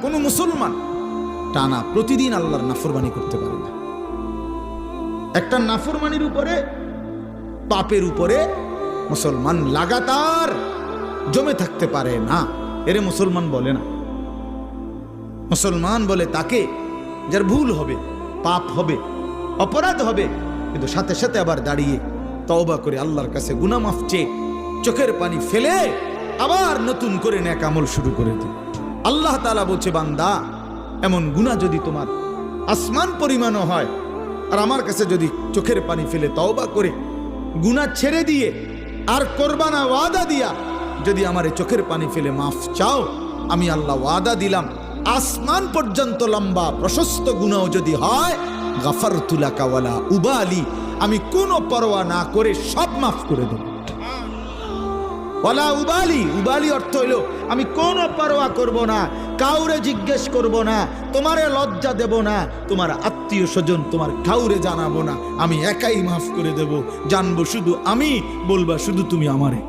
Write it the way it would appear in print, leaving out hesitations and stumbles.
কোনো মুসলমান টানা প্রতিদিন আল্লাহর নাফরমানি করতে পারে না। একটা নাফরমানির উপরে, পাপের উপরে মুসলমান লাগাতার জমে থাকতে পারে না। এরে মুসলমান বলে না। মুসলমান বলে তাকে যার ভুল হবে, পাপ হবে, অপরাধ হবে, কিন্তু সাথে সাথে আবার দাঁড়িয়ে তওবা করে আল্লাহর কাছে গুনাহ মাফ চেয়ে চোখের পানি ফেলে আবার নতুন করে নেক আমল শুরু করে দিই। আল্লাহ তাআলা বলছে, বান্দা এমন গুনাহ যদি তোমার আসমান পরিমাণও হয়, আর আমার কাছে যদি চোখের পানি ফেলে তওবা করে গুনাহ ছেড়ে দিয়ে আর করবা না ওয়াদা দিয়া যদি আমার চোখের পানি ফেলে মাফ চাও, আমি আল্লাহ ওয়াদা দিলাম আসমান পর্যন্ত লম্বা প্রশস্ত গুনাহ যদি হয়, গাফারতু লাকা ওয়ালা উবালি, আমি কোনো পরোয়া না করে সব মাফ করে দেব। ওয়ালা উবালি, উবালি অর্থ হইল আমি কোনো পরোয়া করব না, কাউরে জিজ্ঞেস করব না, তোমারে লজ্জা দেব না, তোমার আত্মীয় স্বজন তোমার কাউরে জানাবো না, আমি একাই মাফ করে দেব। জানবো শুধু আমি, বলবা শুধু তুমি আমারে।